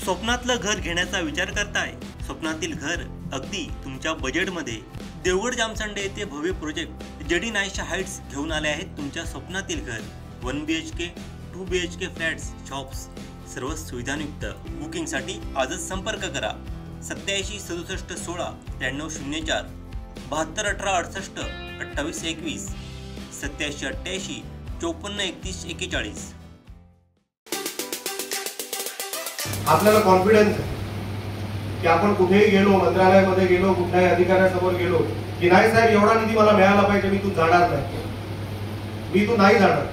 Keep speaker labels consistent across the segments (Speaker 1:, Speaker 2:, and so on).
Speaker 1: स्वप्नातलं घर घेण्याचा विचार करताय? स्वप्नातील घर अगदी तुमच्या बजेटमध्ये देवगड जामसंडे येथे भव्य प्रोजेक्ट जेडी नाईशा हाइट्स घेऊन आले आहेत तुमच्या स्वप्नातील घर। 1 BHK 2 BHK फ्लॅट्स, शॉप्स, सर्व सुविधांयुक्त। बुकिंगसाठी आजच संपर्क करा 87 67 16 9304 72 18 68 28 21 87 88 54 31 41।
Speaker 2: आपल्याला कॉन्फिडन्स आहे की आपण कुठेही गेलो, मंत्रालयामध्ये गेलो, कुठल्याही अधिकाऱ्यासमोर गेलो की नाही साहेब एवढा निधी मला मिळाला पाहिजे, मी तू जाणार नाही, मी तू नाही जाणार।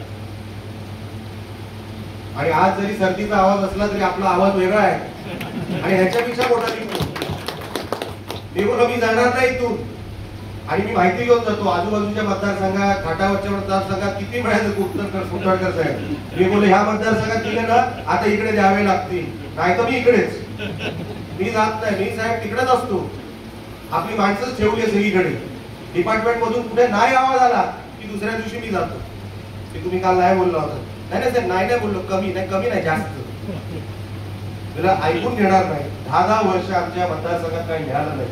Speaker 2: आणि आज जरी सर्दीचा आवाज असला तरी आपला आवाज वेगळा आहे आणि ह्याच्यापेक्षा मोठा निघून मी जाणार नाही इथून। आणि मी माहिती घेऊन जातो आजूबाजूच्या मतदारसंघात, घाटावरच्या मतदारसंघात किती मिळायचं कुटकर साहेब। मी बोलले ह्या मतदारसंघात दिले ना, आता इकडे द्यावे लागतील, नाही तर मी इकडेच, मी जात नाही, मी साहेब तिकडेच असतो। आपली माणसंच ठेवली आहे सगळीकडे, डिपार्टमेंट मधून कुठे नाही आवाज आला की दुसऱ्या दिवशी मी जातो की तुम्ही काल नाही बोलला होता। नाही साहेब, नाही बोललो, कमी नाही जास्त, तुला ऐकून घेणार नाही। 10 वर्ष आमच्या मतदारसंघात काही मिळालं नाही,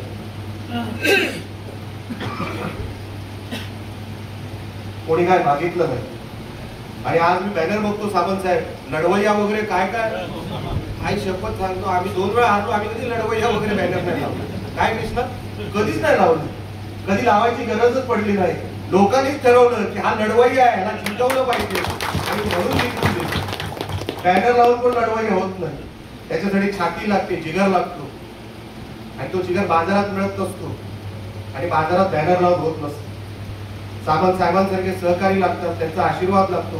Speaker 2: कोणी काय मागितलं नाही। आणि आज मी बॅनर बघतो सावंत साहेब लढवय्या वगैरे काय आई शपथ सांगतो, आम्ही 2 वेळा आलो, आम्ही कधी लढवय्या वगैरे बॅनर नाही लावलं। काय कृष्णा, कधीच नाही लावलं, कधी लावायची गरजच पडली नाही। लोकांनीच ठरवलं की हा लढवय्या आहे, ह्याला जिंकवलं पाहिजे आणि म्हणून जिंकले। बॅनर लावून पण लढवय्या होत नाही, त्याच्यासाठी छाती लागते, जिगर लागतो, आणि तो जिगर बाजारात मिळत नसतो आणि बाजारात बॅनर लावून होत नसतो। सावंत साहेबांसारखे सहकारी लागतात, त्यांचा आशीर्वाद लागतो।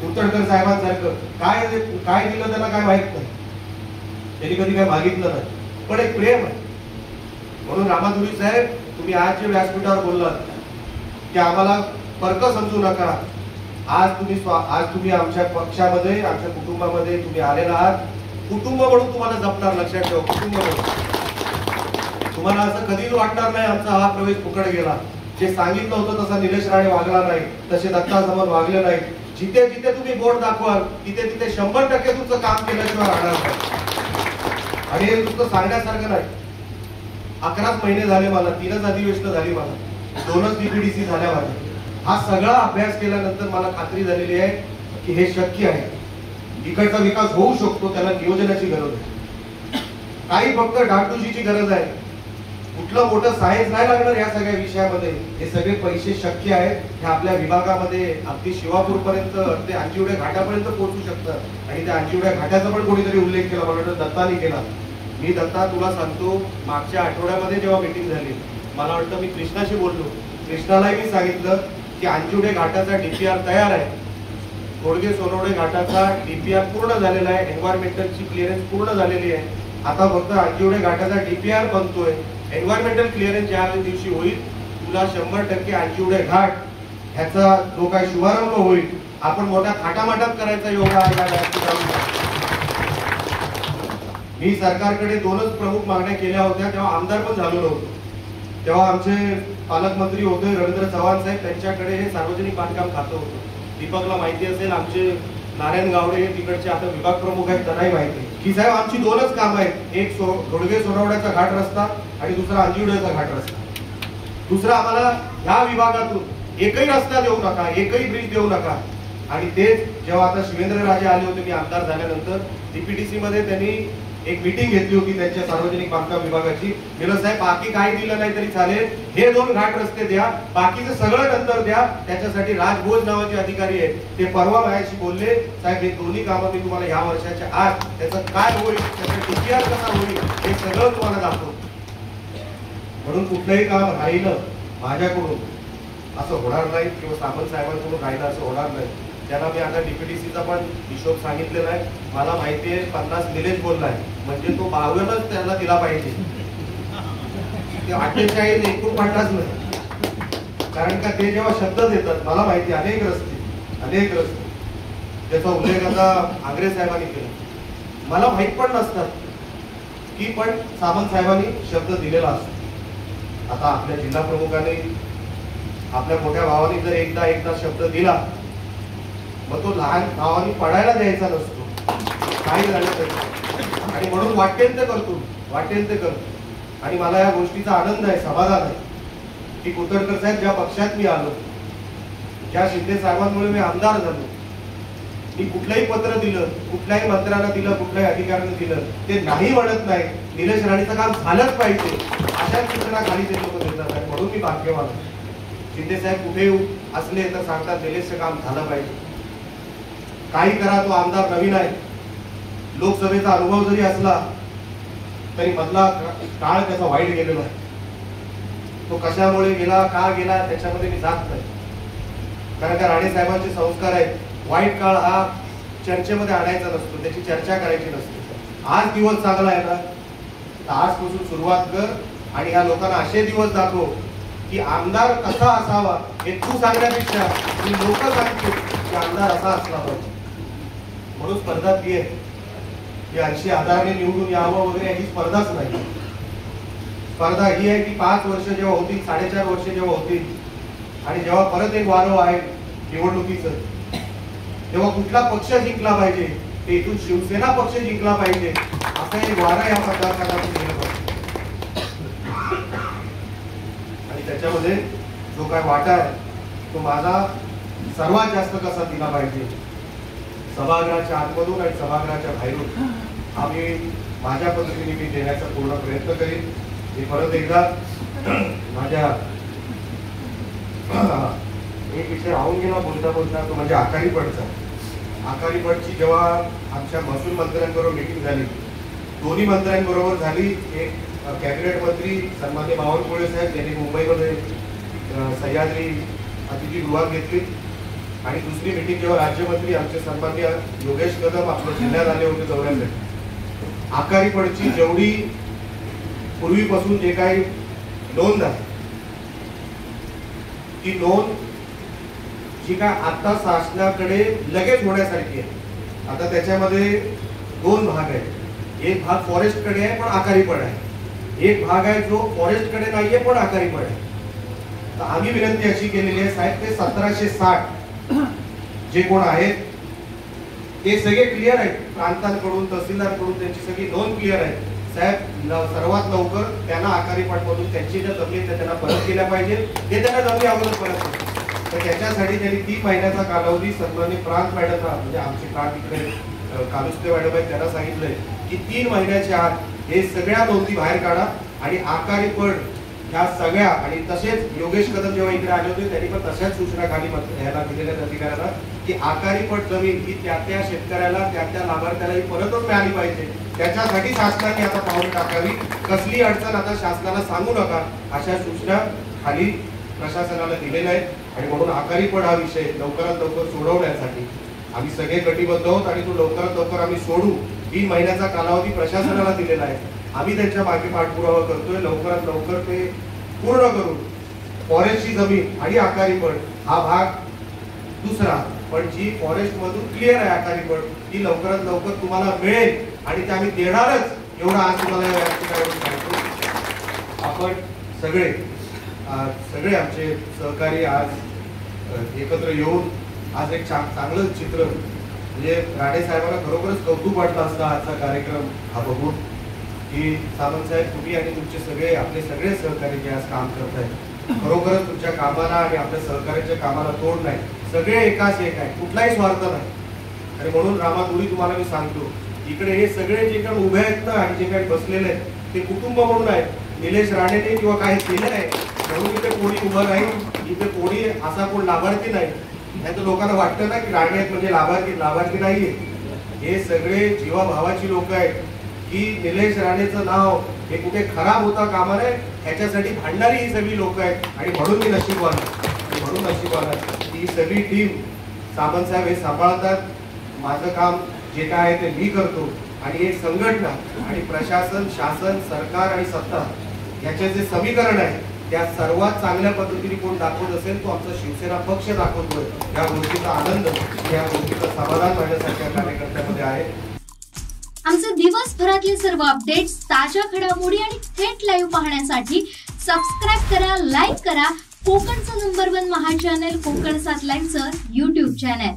Speaker 2: कुलतडकर साहेबांसारखं काय दिलं त्यांना काय माहित नाही, त्यांनी कधी काय मागितलं नाही, पण एक प्रेम आहे। म्हणून रामाधुरी साहेब, तुम्ही आज जे व्यासपीठावर बोललात की आम्हाला फरक समजू नका, आज तुम्ही आमच्या पक्षामध्ये, आमच्या कुटुंबामध्ये तुम्ही आलेला आहात, कुटुंब म्हणून तुम्हाला जपणार, लक्षात ठेवा, कुटुंब म्हणून। तुम्हाला असं कधीच वाटणार नाही आमचा हा प्रवेश फुकट गेला। जे सांगितलं होतं तसा निलेश राणे वागला नाही, तसे दत्तासमोर वागले नाही। जिथे जिथे तुम्ही बोट दाखवाल तिथे तिथे 100% तुमचं काम केल्याशिवाय राहणार नाही। आणि हे नुसतं सांगण्यासारखं नाही, 11 महिने झाले मला, 3च अधिवेशनं झाली मला, 2च DPDC झाल्या माझ्या। हा सगळा अभ्यास केल्यानंतर मला खात्री झालेली आहे की हे शक्य आहे, इकडचा विकास होऊ शकतो, त्याला नियोजनाची गरज आहे, काही फक्त डागडुजीची गरज आहे। कुठलं मोठं सायन्स नाही लागणार या सगळ्या विषयामध्ये, हे सगळे पैसे शक्य आहेत, हे आपल्या विभागामध्ये अगदी शिवापूर पर्यंत ते अंजिवड्या घाटापर्यंत पोहोचू शकतात। आणि त्या अंजिवड्या घाटाचा पण कोणीतरी उल्लेख केला, मला वाटतं दत्तानी केला। मी दत्ता तुला सांगतो, मागच्या आठवड्यामध्ये जेव्हा मीटिंग झाली, मला वाटतं मी कृष्णाशी बोललो, कृष्णालाही मी सांगितलं की अंजिवडे घाटाचा DPR तयार आहे, घोडगे सोनवडे घाटाचा DPR पूर्ण झालेला आहे, एन्व्हायरमेंटलची क्लिअरन्स पूर्ण झालेली आहे, आता फक्त अंजिवडे घाटाचा DPR बनतोय। एन्व्हायरमेंटल क्लिअरन्स ज्या दिवशी होईल, तुला 100% अंजिवडे घाट ह्याचा जो काही शुभारंभ होईल, आपण मोठ्या थाटामाटात करायचा योगा मी सरकारकडे 2च प्रमुख मागण्या केल्या होत्या, तेव्हा आमदार पण झालो नव्हतो, तेव्हा आमचे पालकमंत्री होते रवींद्र चव्हाण साहेब, त्यांच्याकडे हे सार्वजनिक बांधकाम खातं होतं। दीपकला माहिती असेल, आमचे नारायण गावडे हे तिकडचे आता विभाग प्रमुख आहेत, त्यांनाही माहिती की साहेब आमची 2च काम आहेत, एक घोडगे सोनवड्याचा घाट रस्ता आणि दुसरा अंजिवड्याचा घाट रस्ता। दुसरा आम्हाला ह्या विभागातून एकही रस्ता देऊ नका, एकही ब्रिज देऊ नका। आणि तेच जेव्हा आता शिवेंद्र राजे आले होते, मी आमदार झाल्यानंतर DPDC मध्ये त्यांनी एक मीटिंग घेतली होती त्यांच्या सार्वजनिक बांधकाम विभागाची। गेलं साहेब बाकी काही दिलं नाही तरी चालेल, हे 2 घाट रस्ते द्या, बाकीचं सगळं नंतर द्या। त्याच्यासाठी राजभोज नावाचे अधिकारी आहेत, ते परवा माझ्याशी बोलले, साहेब हे दोन्ही कामं मी तुम्हाला या वर्षाच्या आत त्याचं काय होईल, त्याचा DPR कसा होईल, हे सगळं तुम्हाला दाखवतो। म्हणून कुठलंही काम राहिलं माझ्याकडून असं होणार नाही, किंवा सावंत साहेबांकडून राहिलं असं होणार नाही। त्यांना मी आता DPDCचा पण हिशोब सांगितलेला आहे, मला माहिती आहे 50 निलेश बोललाय, म्हणजे तो 52च त्यांना दिला पाहिजे, 48 एकूण 50 नाही। कारण का ते जेव्हा शब्द देतात, मला माहिती अनेक रस्ते त्याचा उल्लेख आता आंग्रे साहेबांनी केला, मला माहित पण नसतात की पण सावंत साहेबांनी शब्द दिलेला असतो। आता आपल्या जिल्हा प्रमुखाने, आपल्या मोठ्या भावाने जर एकदा शब्द दिला, मग तो लहान भावाने पडायला द्यायचा नसतो, काही झालं तरी आणि म्हणून वाटेल ते करतो, वाटेल ते करतो. आणि मला या गोष्टीचा आनंद आहे, समाधान आहे की कुतरकर साहेब ज्या पक्षात मी आलो, ज्या शिंदे साहेबांमुळे मी आमदार झालो, मी कुठलंही पत्र दिलं, कुठल्याही मंत्र्यांना दिलं, कुठल्याही अधिकाऱ्यांना दिलं, ते नाही म्हणत नाही निलेश राणेचं काम झालंच पाहिजे अशा सूचना खाली ते लोक देतात. आणि म्हणून मी भाग्यवान. शिंदे साहेब कुठे असले तर सांगतात निलेशचं काम झालं पाहिजे. काही करा, तो आमदार नवीन आहे, लोकसभेचा अनुभव जरी असला तरी मधला काळ त्याचा वाईट गेलेला आहे. तो कशामुळे गेला, का गेला त्याच्यामध्ये मी जात नाही, कारण त्या राणे साहेबांचे संस्कार आहेत. वाईट काळ हा चर्चेमध्ये आणायचा नसतो, त्याची चर्चा करायची नसते. आज दिवस चांगला आहे ना, तर आजपासून सुरुवात कर आणि या लोकांना असे दिवस दाखव की आमदार कसा असावा हे तू सांगण्यापेक्षा लोक सांगतील की आमदार असा असला पाहिजे. म्हणून स्पर्धा ती आहे की 80,000 निवडून यावं वगैरे ही स्पर्धाच नाही. स्पर्धा ही आहे की 5 वर्ष जेव्हा होतील, 4.5 वर्ष जेव्हा होतील आणि जेव्हा परत एक वारं आहे निवडणुकीचं, तेव्हा कुठला पक्ष जिंकला पाहिजे, ते इथून शिवसेना पक्ष जिंकला पाहिजे असं एक वारं या मतदारसंघातून गेलं पाहिजे. आणि त्याच्यामध्ये जो काय वाटा आहे तो माझा सर्वात जास्त कसा दिला पाहिजे, सभागृहाच्या आतमधून आणि सभागृहाच्या बाहेरून आम्ही माझ्या पद्धतीने मी देण्याचा पूर्ण प्रयत्न करीन. मी परत एकदा माझ्या एक विषय राहून गेला बोलता बोलता, तो म्हणजे आकारी पडचा. आकारी पडची जेव्हा आमच्या महसूल मंत्र्यांबरोबर मीटिंग झाली, दोन्ही मंत्र्यांबरोबर झाली. एक कॅबिनेट मंत्री सन्मान्य बावनकुळे साहेब यांनी मुंबईमध्ये सह्याद्री अतिथीगृहात घेतली आणि दुसरी मीटिंग जेव्हा राज्यमंत्री आमचे सन्मान्य योगेश कदम आपल्या जिल्ह्यात आले होते दौऱ्यामध्ये, आकारी पडची जेवढी पूर्वीपासून जे काही नोंद आहे ती नोंद जी काय आता शासनाकडे लगेच होण्यासारखी आहे. आता त्याच्यामध्ये 2 भाग आहेत. एक भाग फॉरेस्टकडे आहे पण आकारी पड आहे, एक भाग आहे जो फॉरेस्टकडे नाहीये पण आकारी पड आहे. तर आम्ही विनंती अशी केलेली आहे साहेब, ते 1760 जे कोण आहेत ते सगळे क्लिअर आहेत, प्रांतांकडून तहसीलदारकडून त्यांची सगळी नोंद क्लिअर आहे साहेब. सर्वात लवकर त्यांना आकारी पाठमधून त्यांची ज्या जमिनी त्यांना परत केल्या पाहिजे, ते त्यांना जमिनी अगोदर परत. तर त्याच्यासाठी त्यांनी 3 महिन्याचा कालावधी सन्मान्य प्रांत मॅडमला, म्हणजे आमचे प्रांत इकडे कालुस्ते मॅडम आहेत, त्यांना सांगितलंय की 3 महिन्याच्या आत हे सगळ्या नोंदी बाहेर काढा आणि आकारी पड ह्या सगळ्या. आणि तसेच योगेश कदम जेव्हा इकडे आले होते त्यांनी पण तशाच सूचना खाली ह्याला दिलेल्या अधिकाऱ्यांना की आकारी पड जमीन ही त्या शेतकऱ्याला त्या लाभार्थ्यालाही परतच मिळाली पाहिजे. त्याच्यासाठी शासनाने आता पाऊल टाकावी. कसली अडचण आता शासनाला सांगू नका अशा सूचना खाली प्रशासनाला दिलेल्या आहेत. आणि म्हणून आकारी पड हा विषय लवकरात लवकर सोडवण्यासाठी आम्ही सगळे कटिबद्ध आहोत आणि तो लवकरात लवकर आम्ही सोडू. 3 महिन्याचा कालावधी प्रशासनाला दिलेला आहे, आम्ही त्यांच्या मागे पाठपुरावा करतोय. लवकरात लवकर ते पूर्ण करून फॉरेस्टची जमीन आणि आकारी पड हा भाग दुसरा, पण जी फॉरेस्ट मधून क्लिअर आहे आकारी पड ती लवकरात लवकर तुम्हाला मिळेल आणि ते आम्ही देणारच. एवढा आज तुम्हाला सांगतो. आपण सगळे आमचे सहकारी आज एकत्र येऊन आज एक चांगलं चित्र, म्हणजे राणे साहेबांना खरोखरच कौतुक वाटलं असतं आजचा कार्यक्रम हा बघून की सावंत साहेब तुम्ही आणि तुमचे सगळे आपले सगळे सहकारी जे आज काम करत आहेत, खरोखरच तुमच्या कामाला आणि आपल्या सहकार्याच्या कामाला तोड नाही. सगळे एकाच एक आहे, कुठलाही स्वार्थ नाही. आणि म्हणून रामापुरी तुम्हाला मी सांगतो, इकडे हे सगळे जे काही उभे आहेत ना आणि जे काही बसलेले आहेत ते कुटुंब म्हणून आहेत. निलेश राणेने किंवा काही केलं आहे म्हणून इथे कोणी उभं राहील, इथे कोणी असा कोण लाभार्थी नाही. नाही तर लोकांना वाटतं ना की राणे आहेत म्हणजे लाभार्थी नाहीये. हे सगळे जीवाभावाची लोक आहेत की निलेश राणेचं नाव हे कुठे खराब होता कामा नये ह्याच्यासाठी भांडणारी ही सगळी लोक आहेत. आणि म्हणून मी नशीबवान की ही सगळी टीम सावंत साहेब हे सांभाळतात. माझं काम जे काय आहे ते मी करतो आणि एक संघटना आणि प्रशासन, शासन, सरकार आणि सत्ता याचे जे समीकरण आहे त्या सर्वात चांगल्या पद्धतीने कोण दाखवत असेल तो आमचा शिवसेना पक्ष दाखवतोय. या गोष्टीचा आनंद, या गोष्टीचं समाधान माझ्यासारख्या कार्यकर्त्यामध्ये आहे.
Speaker 3: आमचे दिवसभरातले सर्व अपडेट्स, ताज्या घडामोडी आणि थेट लाईव्ह पाहण्यासाठी सबस्क्राईब करा, लाईक करा कोकणचं नंबर 1 महा चॅनल कोकण 7 लाईव्हचं YouTube चॅनल.